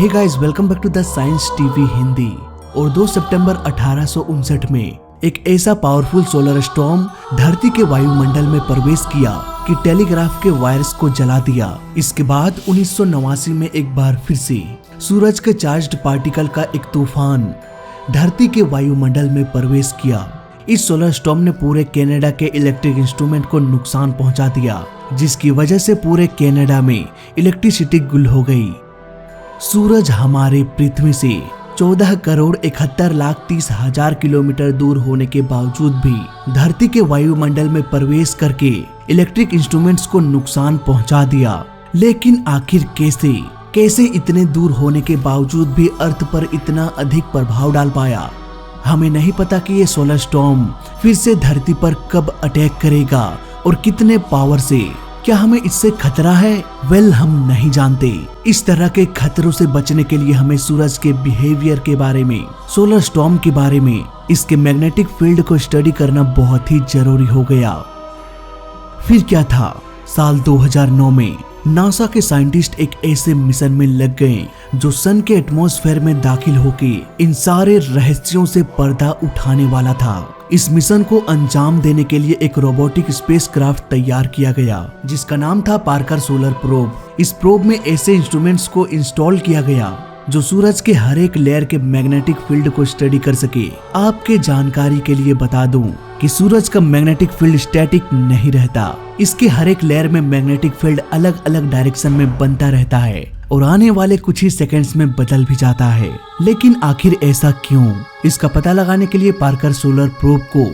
Hey guys, welcome back to the science TV Hindi. और 2 सितंबर 1859 में एक ऐसा पावरफुल सोलर स्टॉर्म धरती के वायुमंडल में प्रवेश किया कि टेलीग्राफ के वायर्स को जला दिया। इसके बाद 1989 में एक बार फिर से सूरज के चार्ज्ड पार्टिकल का एक तूफान धरती के वायुमंडल में प्रवेश किया। इस सोलर स्टॉर्म ने पूरे कनाडा के इलेक्ट्रिक इंस्ट्रूमेंट को नुकसान पहुंचा दिया, जिसकी वजह से पूरे कनाडा में इलेक्ट्रिसिटी गुल हो गई। सूरज हमारे पृथ्वी से 14,71,30,000 किलोमीटर दूर होने के बावजूद भी धरती के वायुमंडल में प्रवेश करके इलेक्ट्रिक इंस्ट्रूमेंट्स को नुकसान पहुंचा दिया। लेकिन आखिर कैसे इतने दूर होने के बावजूद भी अर्थ पर इतना अधिक प्रभाव डाल पाया? हमें नहीं पता कि ये सोलर स्टॉर्म फिर से धरती पर कब अटैक करेगा और कितने पावर से। क्या हमें इससे खतरा है? हम नहीं जानते। इस तरह के खतरों से बचने के लिए हमें सूरज के बिहेवियर के बारे में, सोलर स्टॉर्म के बारे में, इसके मैग्नेटिक फील्ड को स्टडी करना बहुत ही जरूरी हो गया। फिर क्या था? साल 2009 में नासा के साइंटिस्ट एक ऐसे मिशन में लग गए जो सन के एटमॉस्फेयर में दाखिल होके इन सारे रहस्यों से पर्दा उठाने वाला था। इस मिशन को अंजाम देने के लिए एक रोबोटिक स्पेसक्राफ्ट तैयार किया गया, जिसका नाम था पार्कर सोलर प्रोब। इस प्रोब में ऐसे इंस्ट्रूमेंट्स को इंस्टॉल किया गया जो सूरज के हर एक लेयर के मैग्नेटिक फील्ड को स्टडी कर सके। आपके जानकारी के लिए बता दूं कि सूरज का मैग्नेटिक फील्ड स्टैटिक नहीं रहता। इसके हर एक लेयर में मैग्नेटिक फील्ड अलग अलग डायरेक्शन में बनता रहता है और आने वाले कुछ ही सेकंड्स में बदल भी जाता है। लेकिन आखिर ऐसा क्यों? इसका पता लगाने के लिए पार्कर सोलर प्रोब को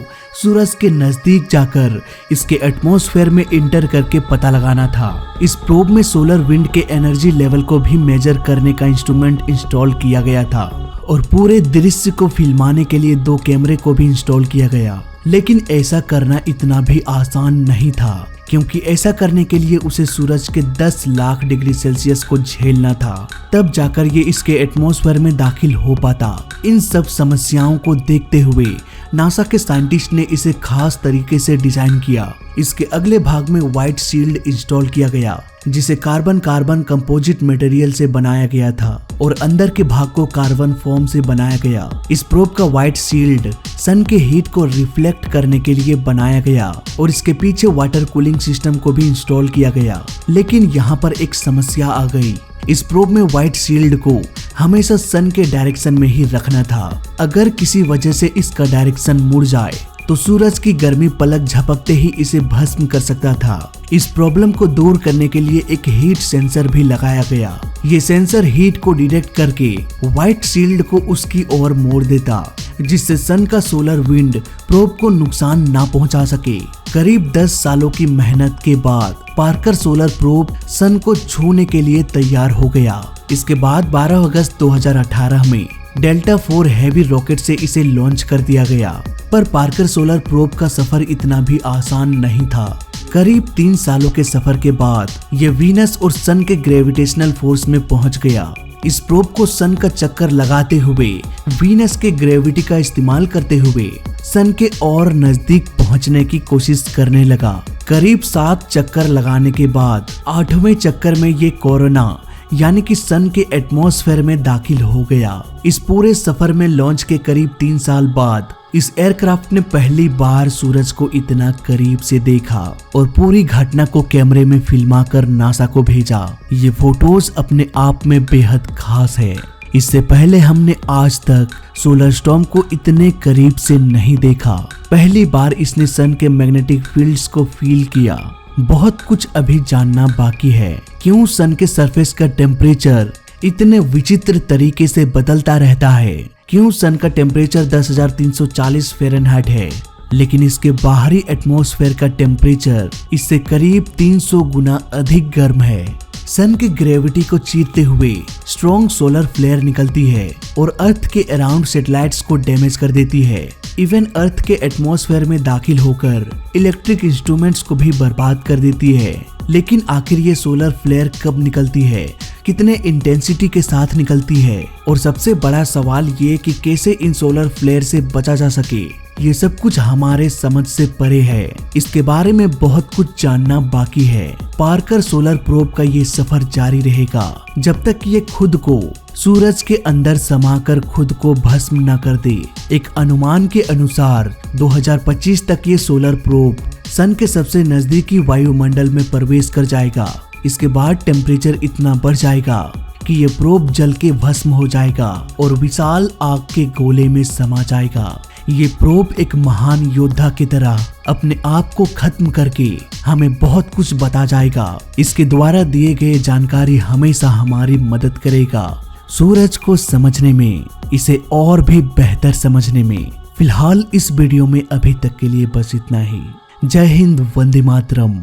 सूरज के नजदीक जाकर इसके एटमॉस्फेयर में इंटर करके पता लगाना था। इस प्रोब में सोलर विंड के एनर्जी लेवल को भी मेजर करने का इंस्ट्रूमेंट इंस्टॉल किया गया था और पूरे दृश्य को फिल्माने के लिए 2 कैमरे को भी इंस्टॉल किया गया। लेकिन ऐसा करना इतना भी आसान नहीं था, क्योंकि ऐसा करने के लिए उसे सूरज के 10 लाख डिग्री सेल्सियस को झेलना था, तब जाकर ये इसके एटमॉस्फेयर में दाखिल हो पाता। इन सब समस्याओं को देखते हुए नासा के साइंटिस्ट ने इसे खास तरीके से डिजाइन किया। इसके अगले भाग में व्हाइट शील्ड इंस्टॉल किया गया, जिसे कार्बन कंपोजिट मटेरियल से बनाया गया था और अंदर के भाग को कार्बन फोम से बनाया गया। इस प्रोब का व्हाइट शील्ड सन के हीट को रिफ्लेक्ट करने के लिए बनाया गया और इसके पीछे वाटर कूलिंग सिस्टम को भी इंस्टॉल किया गया। लेकिन यहाँ पर एक समस्या आ गई। इस प्रोब में व्हाइट शील्ड को हमेशा सन के डायरेक्शन में ही रखना था। अगर किसी वजह से इसका डायरेक्शन मुड़ जाए तो सूरज की गर्मी पलक झपकते ही इसे भस्म कर सकता था। इस प्रॉब्लम को दूर करने के लिए एक हीट सेंसर भी लगाया गया। ये सेंसर हीट को डिटेक्ट करके व्हाइट शील्ड को उसकी ओर मोड़ देता, जिससे सन का सोलर विंड प्रोब को नुकसान ना पहुंचा सके। करीब 10 सालों की मेहनत के बाद पार्कर सोलर प्रोब सन को छूने के लिए तैयार हो गया। इसके बाद 12 अगस्त 2018 में डेल्टा 4 हैवी रॉकेट से इसे लॉन्च कर दिया गया। पर पार्कर सोलर प्रोब का सफर इतना भी आसान नहीं था। करीब 3 सालों के सफर के बाद ये वीनस और सन के ग्रेविटेशनल फोर्स में पहुंच गया। इस प्रोब को सन का चक्कर लगाते हुए वीनस के ग्रेविटी का इस्तेमाल करते हुए सन के और नजदीक पहुंचने की कोशिश करने लगा। करीब 7 चक्कर लगाने के बाद 8वें चक्कर में ये कोरोना यानी कि सन के एटमॉस्फेयर में दाखिल हो गया। इस पूरे सफर में लॉन्च के करीब 3 साल बाद इस एयरक्राफ्ट ने पहली बार सूरज को इतना करीब से देखा और पूरी घटना को कैमरे में फिल्मा कर नासा को भेजा। ये फोटोज अपने आप में बेहद खास है। इससे पहले हमने आज तक सोलर स्टॉर्म को इतने करीब से नहीं देखा। पहली बार इसने सन के मैग्नेटिक फील्ड्स को फील किया। बहुत कुछ अभी जानना बाकी है। क्यों सन के सरफेस का टेम्परेचर इतने विचित्र तरीके से बदलता रहता है? क्यों सन का टेम्परेचर 10,340 फ़ारेनहाइट है, लेकिन इसके बाहरी एटमॉस्फेयर का टेम्परेचर इससे करीब 300 गुना अधिक गर्म है? सन की ग्रेविटी को चीरते हुए स्ट्रॉन्ग सोलर फ्लेयर निकलती है और अर्थ के अराउंड सैटेलाइट्स को डैमेज कर देती है। इवन अर्थ के एटमॉस्फेयर में दाखिल होकर इलेक्ट्रिक इंस्ट्रूमेंट्स को भी बर्बाद कर देती है। लेकिन आखिर ये सोलर फ्लेयर कब निकलती है, कितने इंटेंसिटी के साथ निकलती है, और सबसे बड़ा सवाल ये कि कैसे इन सोलर फ्लेयर से बचा जा सके, ये सब कुछ हमारे समझ से परे है। इसके बारे में बहुत कुछ जानना बाकी है। पार्कर सोलर प्रोब का ये सफर जारी रहेगा जब तक ये खुद को सूरज के अंदर समाकर खुद को भस्म न कर दे। एक अनुमान के अनुसार 2025 तक ये सोलर प्रोब सन के सबसे नजदीकी वायुमंडल में प्रवेश कर जाएगा। इसके बाद टेम्परेचर इतना बढ़ जाएगा कि ये प्रोब जल के भस्म हो जाएगा और विशाल आग के गोले में समा जाएगा। ये प्रोब एक महान योद्धा की तरह अपने आप को खत्म करके हमें बहुत कुछ बता जाएगा। इसके द्वारा दिए गए जानकारी हमेशा हमारी मदद करेगा सूरज को समझने में, इसे और भी बेहतर समझने में। फिलहाल इस वीडियो में अभी तक के लिए बस इतना ही। जय हिंद, वंदे मातरम।